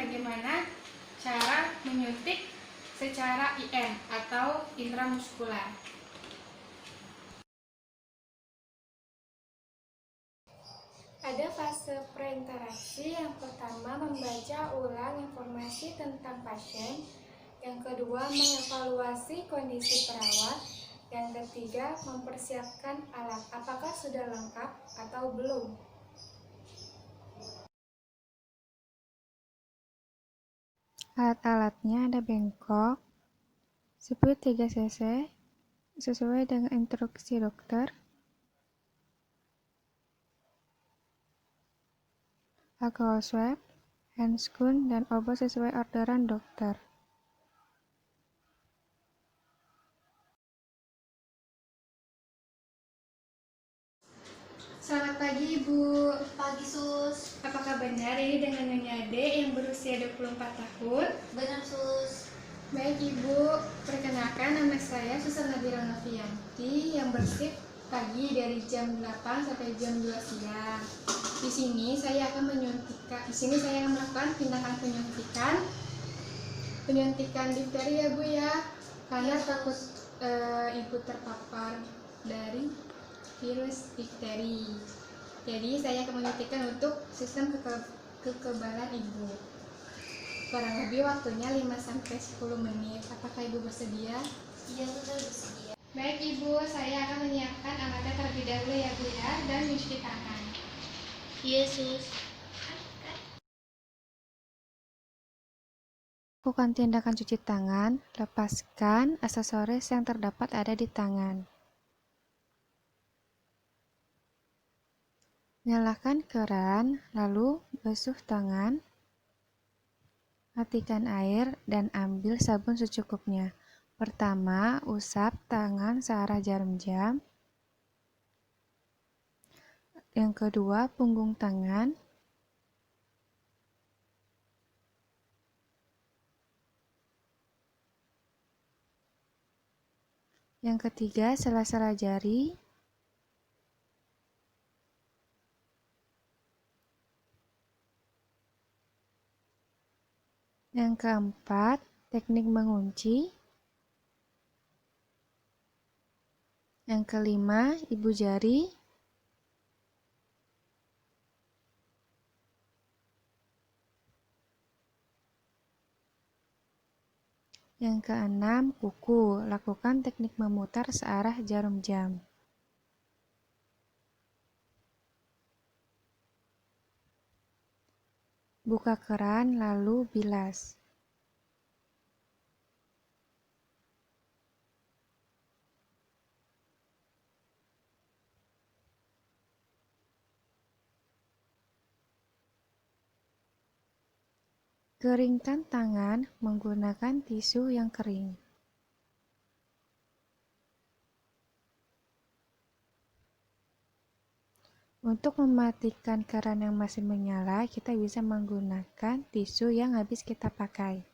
bagaimana cara menyuntik secara IM atau intramuskular. Ada fase preinteraksi. Yang pertama, membaca ulang informasi tentang pasien. Yang kedua, mengevaluasi kondisi perawat. Yang ketiga, mempersiapkan alat. Apakah sudah lengkap atau belum? Alat-alatnya ada bengkok, speed 3 cc, sesuai dengan instruksi dokter, alkohol swab, handscoon, dan obat sesuai orderan dokter. Selamat pagi, Ibu. Pagi, Sus. Apakah benar ini dengan Nyonya Ade yang berusia 24 tahun? Benar, Sus. Baik, Ibu. Perkenalkan, nama saya Susan Nabila Novianti yang bersif pagi dari jam 8 sampai jam 2 siang. Di sini saya akan melakukan tindakan penyuntikan difteri ya, Bu ya. Karena takut Ibu terpapar dari virus difteri. Jadi saya akan menyuntikkan untuk sistem kekebalan Ibu. Kurang lebih waktunya 5-10 menit. Apakah Ibu bersedia? Iya, Sus, bersedia. Baik, Ibu, saya akan menyiapkan alatnya terlebih dahulu ya, Bu ya, dan mencuci tangan. Iya, Sus. Lakukan tindakan cuci tangan, lepaskan aksesoris yang terdapat ada di tangan. Nyalakan keran, lalu basuh tangan. Matikan air dan ambil sabun secukupnya. Pertama, usap tangan searah jarum jam. Yang kedua, punggung tangan. Yang ketiga, sela-sela jari. Yang keempat, teknik mengunci. Yang kelima, ibu jari. Yang keenam, kuku. Lakukan teknik memutar searah jarum jam. Buka keran lalu bilas. Keringkan tangan menggunakan tisu yang kering. Untuk mematikan keran yang masih menyala, kita bisa menggunakan tisu yang habis kita pakai.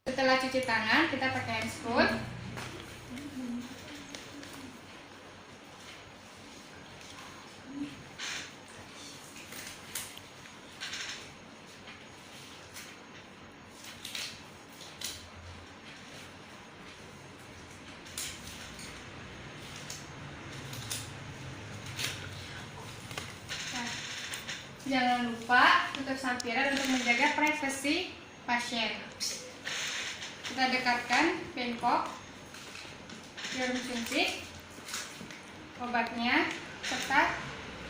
Setelah cuci tangan, kita pakai handscoon. Jangan lupa tutup sampiran untuk menjaga privasi pasien. Kita dekatkan bengkok, jarum suntik, obatnya, serta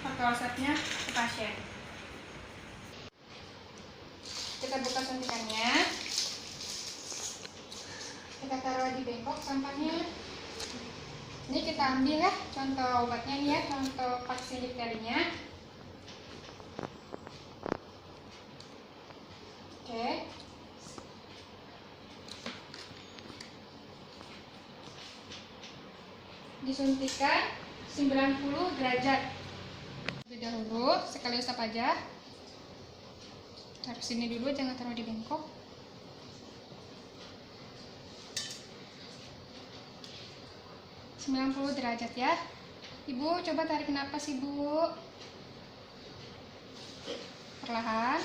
alkohol swabnya ke pasien. Kita buka suntikannya. Kita taruh di bengkok sampahnya. Ini kita ambil ya, contoh obatnya nih ya, contoh vaksin difterinya. Oke. Disuntikan 90 derajat. Terlebih dahulu, sekali usap aja. Taruh sini dulu, jangan taruh di bengkok. ...90 derajat ya. Ibu, coba tarik napas, Ibu. Perlahan.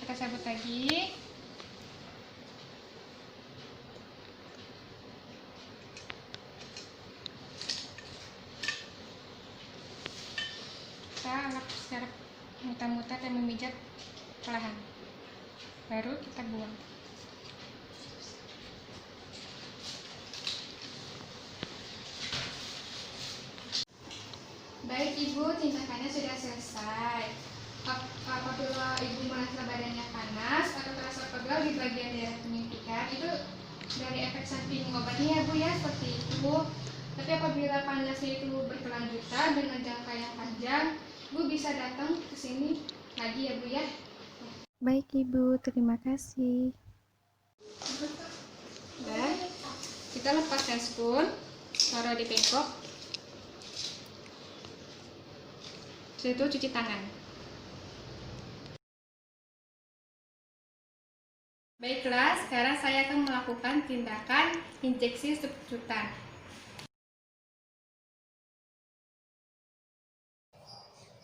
Kita cabut lagi. Kita lap secara muter-muter dan memijat perlahan. Baru kita buang. Baik Ibu, tindakannya sudah selesai. Apabila Ibu merasa badannya panas atau terasa pegal di bagian daerah penyuntikan, itu dari efek samping obatnya ya Bu ya, seperti itu. Tapi apabila panasnya itu berkelanjutan dengan jangka yang panjang, Bu bisa datang ke sini lagi ya Bu ya. Baik Ibu, terima kasih. Dan kita lepaskan spoon, taruh di bengkok. Setelah itu cuci tangan. Baiklah, sekarang saya akan melakukan tindakan injeksi subkutan.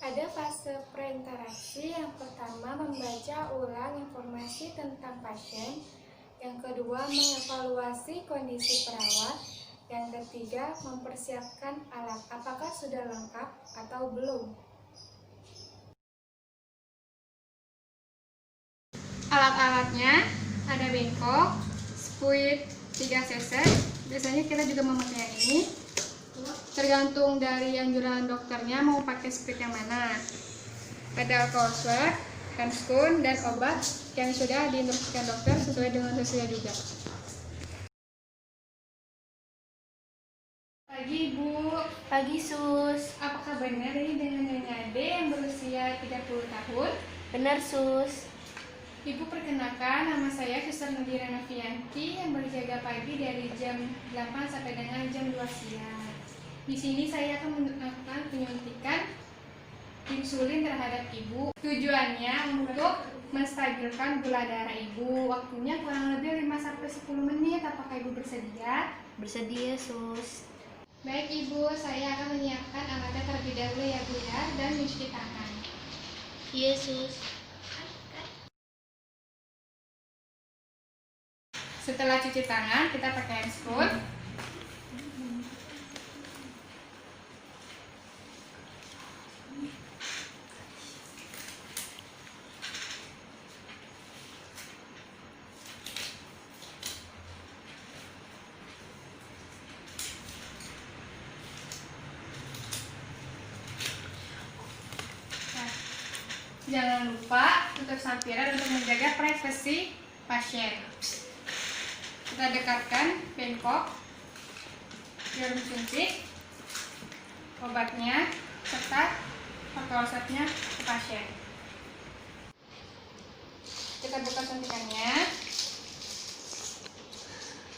Ada fase preinteraksi. Yang pertama, membaca ulang informasi tentang pasien. Yang kedua, mengevaluasi kondisi perawat. Yang ketiga, mempersiapkan alat. Apakah sudah lengkap atau belum? Alat-alatnya ada bengkok, spuit 3 cc. Biasanya kita juga memakai yang ini. Tergantung dari anjuran dokternya mau pakai spuit yang mana. Ada alcohol swab, handscoon, dan obat yang sudah diinstruksikan dokter sesuai dengan sesuai juga. Pagi Bu. Pagi Sus. Apakah benar ini dengan Nyonya Ade yang berusia 30 tahun? Benar Sus. Ibu, perkenalkan, nama saya Suster Nudira Novianti yang berjaga pagi dari jam 8 sampai dengan jam 2 siang. Di sini saya akan melakukan penyuntikan insulin terhadap Ibu. Tujuannya untuk menstabilkan gula darah Ibu. Waktunya kurang lebih 5 sampai 10 menit. Apakah Ibu bersedia? Bersedia Sus. Baik Ibu, saya akan menyiapkan alatnya terlebih dahulu ya Bu ya, dan mencuci tangan. Iya Sus. Setelah cuci tangan, kita pakai handscoon. Nah, jangan lupa tutup sampiran untuk menjaga privasi pasien. Kita dekatkan bengkok, jarum suntik, obatnya, serta alcohol swabnya ke pasien. Kita buka suntikannya.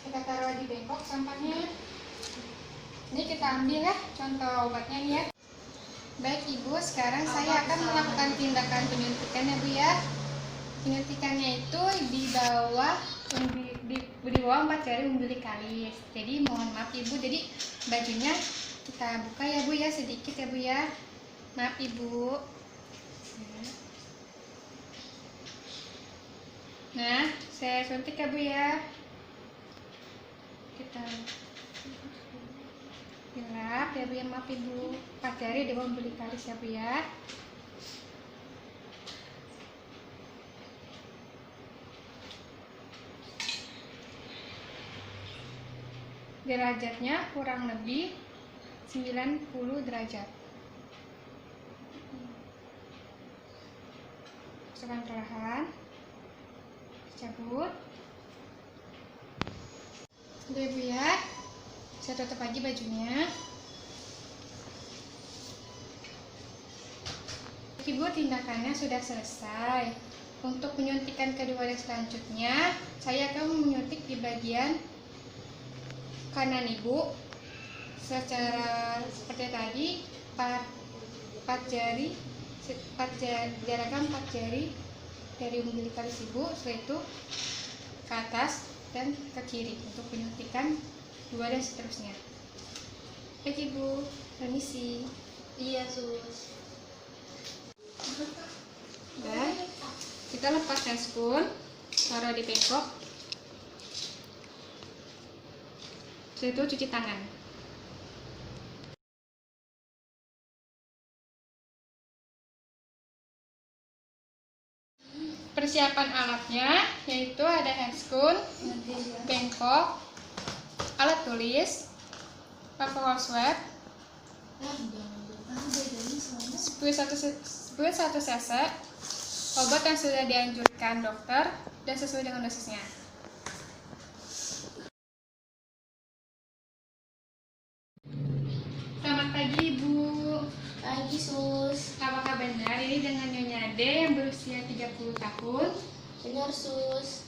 Kita taruh di bengkok sampahnya. Ini kita ambil ya contoh obatnya nih ya. Baik Ibu, sekarang saya akan melakukan tindakan penyuntikan ya Bu ya. Penyuntikannya itu di bawah 4 jari umbilikalis. Jadi mohon maaf Ibu, jadi bajunya kita buka ya Bu ya, sedikit ya Bu ya. Maaf Ibu. Nah, saya suntik ya Bu ya. Kita gelap ya Bu ya, maaf Ibu. 4 jari di bawah umbilikalis ya Bu ya. Derajatnya kurang lebih 90 derajat. Masukkan perlahan, cabut. Udah Ibu ya, saya tutup lagi bajunya. Ibu, tindakannya sudah selesai. Untuk penyuntikan kedua dan selanjutnya, saya akan menyuntik di bagian kanan Ibu secara seperti tadi, 4 jari, jarakkan 4 jari dari umbilikalis Ibu, setelah itu ke atas dan ke kiri untuk penyuntikan 2 dan seterusnya. Baik Ibu, permisi. Iya Sus. Dan Kita lepas handscoon, taruh di bengkok. Setelah itu cuci tangan. Persiapan alatnya yaitu ada handscoon, bengkok, alat tulis, alkohol swab, spuit 1 cc, obat yang sudah dianjurkan dokter dan sesuai dengan dosisnya. Selamat pagi Ibu. Pagi, Sus. Apakah benar ini dengan Nyonya D yang berusia 30 tahun? Benar, Sus.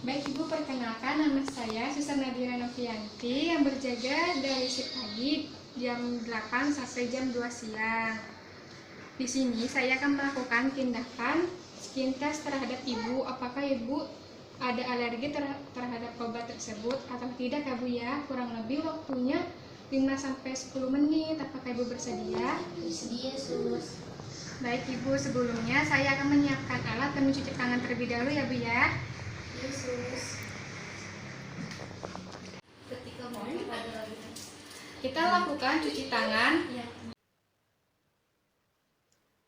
Baik Ibu, perkenalkan nama saya Suster Nadira Novianti yang berjaga dari shift pagi jam 8 sampai jam 2 siang. Di sini saya akan melakukan tindakan skin test terhadap Ibu. Apakah Ibu ada alergi terhadap obat tersebut atau tidak ya Bu ya? Kurang lebih waktunya 5-10 menit. Apakah Ibu bersedia? Bersedia, Sus. Baik Ibu, sebelumnya saya akan menyiapkan alat dan mencuci tangan terlebih dahulu ya Bu ya. Yesus. Kita lakukan cuci tangan.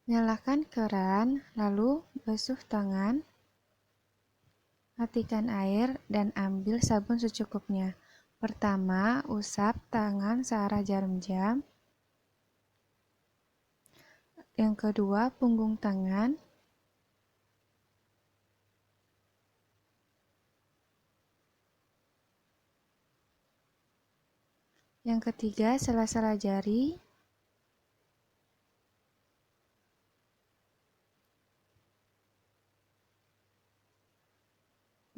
Nyalakan keran, lalu basuh tangan. Matikan air dan ambil sabun secukupnya. Pertama, usap tangan searah jarum jam. Yang kedua, punggung tangan. Yang ketiga, sela-sela jari.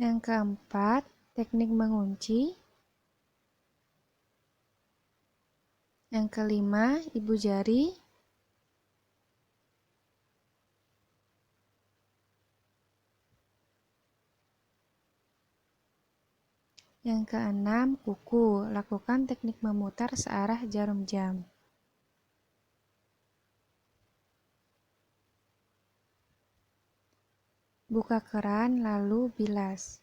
Yang keempat, teknik mengunci. Yang kelima, ibu jari. Yang keenam, kuku. Lakukan teknik memutar searah jarum jam. Buka keran lalu bilas.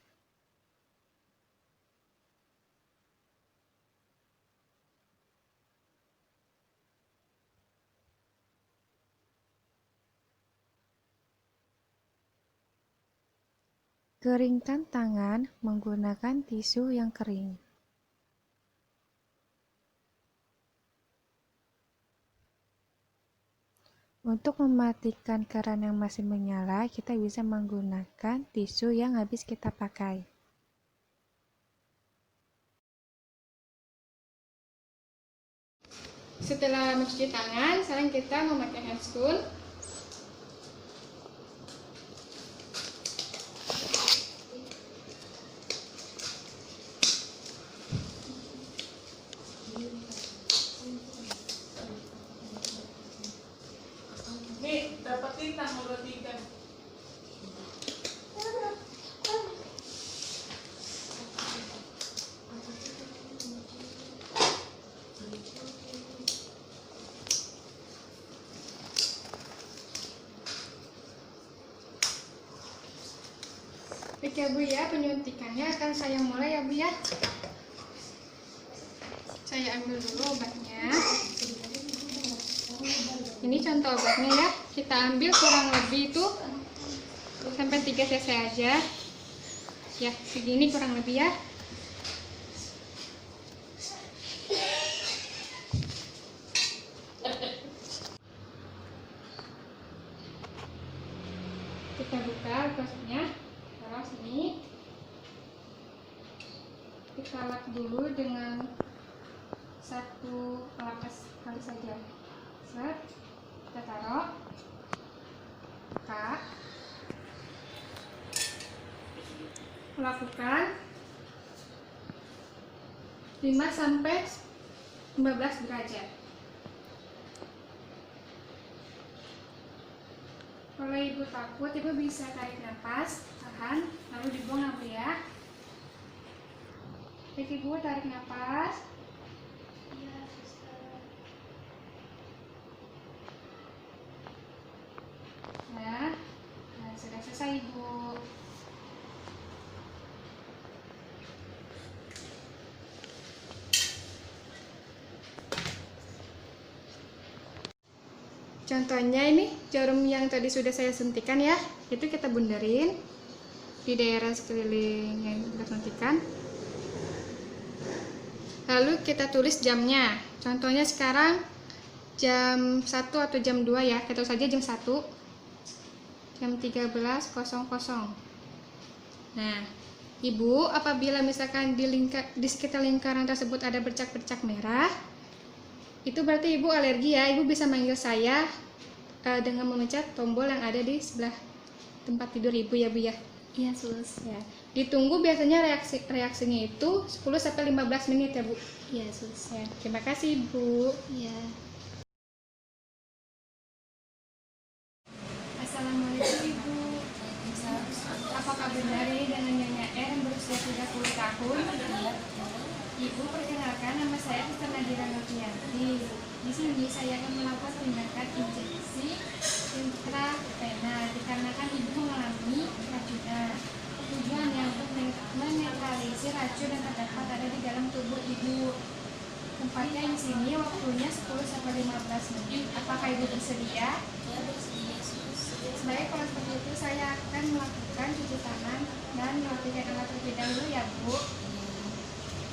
Keringkan tangan menggunakan tisu yang kering. Untuk mematikan keran yang masih menyala, kita bisa menggunakan tisu yang habis kita pakai. Setelah mencuci tangan, sekarang kita memakai handscoon. Nih, dapetin nomor 3. Baik ya Bu ya, penyuntikannya akan saya mulai ya Bu ya. Saya ambil dulu obatnya. Ini contoh obatnya ya. Kita ambil kurang lebih itu sampai 3 cc aja. Ya, segini kurang lebih ya. Kita buka gosnya. Taruh sini. Kita lap dulu dengan satu lapas kali saja. Set. Kita taruh. Buka. Lakukan 5-15 derajat. Kalau Ibu takut, Ibu bisa tarik nafas, tahan, lalu dibuang Ibu ya. Baik Ibu, tarik nafas. Nah, sudah selesai. Selesai, Ibu. Contohnya ini jarum yang tadi sudah saya suntikan ya, itu kita bundarin di daerah sekeliling yang kita suntikan. Lalu kita tulis jamnya. Contohnya sekarang jam 1 atau jam 2 ya, kita tulis saja jam 1. Jam 13.00. Nah, Ibu apabila misalkan di sekitar lingkaran tersebut ada bercak-bercak merah, itu berarti Ibu alergi ya. Ibu bisa manggil saya dengan memencet tombol yang ada di sebelah tempat tidur Ibu ya, Bu ya. Iya, Sus. Ya. Ditunggu biasanya reaksinya itu 10-15 menit ya, Bu. Iya, Sus. Ya, terima kasih, Bu. Iya. Assalamualaikum, Ibu. Apakah benar ini dengan Nyonya R yang berusia 30 tahun? Ibu, perkenalkan nama saya Sister Nadira Novianti. Di sini saya akan melakukan tindakan injeksi intravena dikarenakan ibu mengalami keracunan. Tujuannya untuk menetralisir racun yang terdapat ada di dalam tubuh ibu. Tempatnya di sini, waktunya 10-15 menit. Apakah ibu bersedia? Ya, bersedia, Sus. Baik, kalau seperti itu saya akan melakukan cuci tangan dan melakukan alat terlebih dahulu ya, Bu.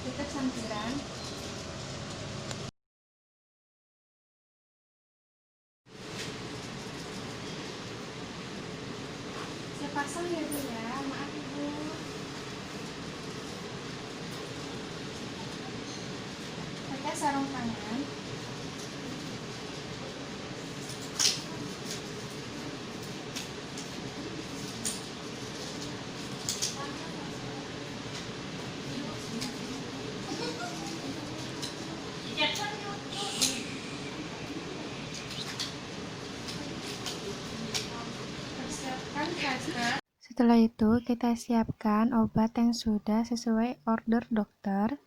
Tutup sampiran. Saya pasang ya, Bu ya. Maaf, Ibu. Pakai sarung tangan. Persiapkan plaster. Setelah itu, kita siapkan obat yang sudah sesuai order dokter.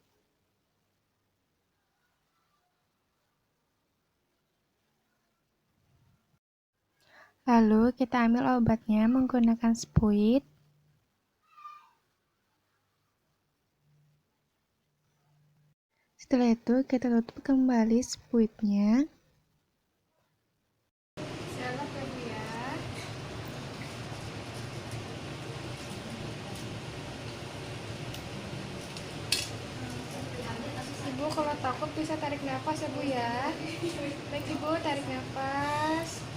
Lalu, kita ambil obatnya menggunakan spuit. Setelah itu, kita tutup kembali spuitnya. Siap ya, Bu ya. Ibu kalau takut bisa tarik nafas ya, Bu ya. Baik, Ibu, tarik nafas.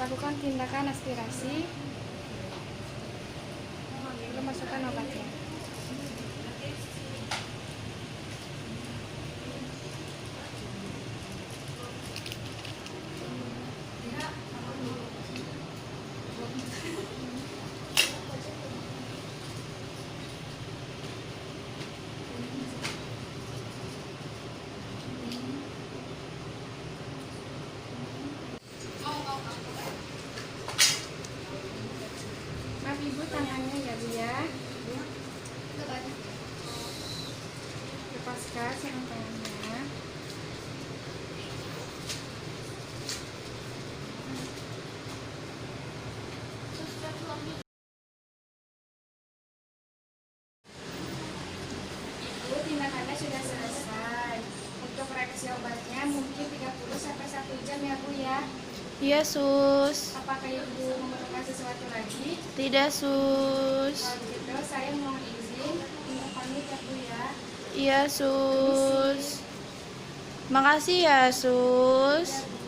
Lakukan tindakan aspirasi. Lalu masukkan obatnya. Maaf Ibu, tangannya ya, Bu ya. Lepaskan sarung tangannya. Ibu, tindakannya sudah selesai. Untuk reaksi obatnya mungkin 30-1 jam ya, Bu ya. Iya, Sus. Apakah Ibu memerlukan sesuatu lagi? Tidak, Sus. Kalau begitu saya mohon izin untuk pamit ya, Bu ya. Iya, Sus. Makasih ya, Sus. Ya, Bu.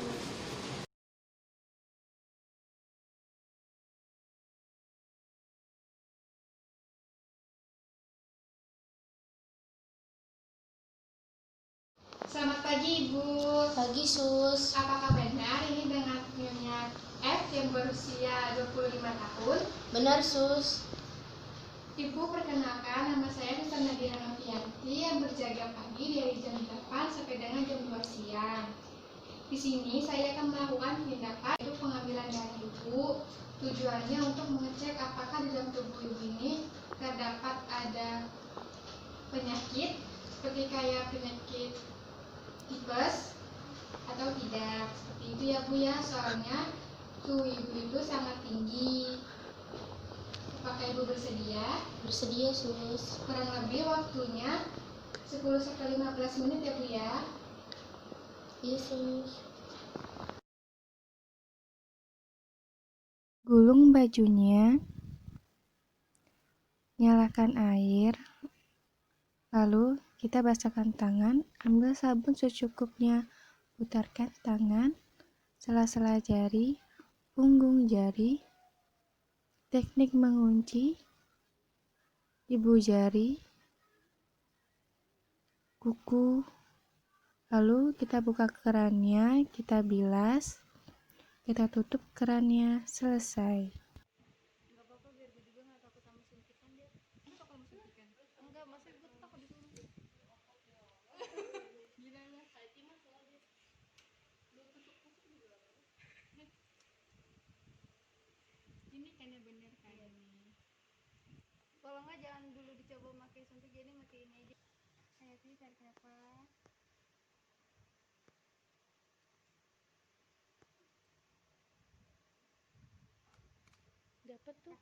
Selamat pagi, Ibu. Pagi, Sus. Apakah benar ini dengan Nyonya F yang berusia 25 tahun? Benar, Sus. Ibu, perkenalkan nama saya Sister Nadira Novianti yang berjaga pagi dari jam 8 sampai dengan jam 2 siang. Di sini saya akan melakukan tindakan yaitu pengambilan darah Ibu. Tujuannya untuk mengecek apakah di dalam tubuh Ibu ini terdapat ada penyakit seperti kayak penyakit tipes atau ya Bu ya, soalnya suhu Ibu itu sangat tinggi. Apakah Ibu bersedia? Bersedia, Sus. Kurang lebih waktunya 10-15 menit ya Bu ya. Iya, Sus. Gulung bajunya, nyalakan air, lalu kita basahkan tangan, ambil sabun secukupnya, putarkan tangan, sela-sela jari, punggung jari, teknik mengunci, ibu jari, kuku, lalu kita buka kerannya, kita bilas, kita tutup kerannya, selesai. Ini kayaknya bener kan ini. Kalau nggak jangan dulu dicoba pakai suntik, jadi pakai ini aja. Ayo sih tarik nafas. Dapat tuh.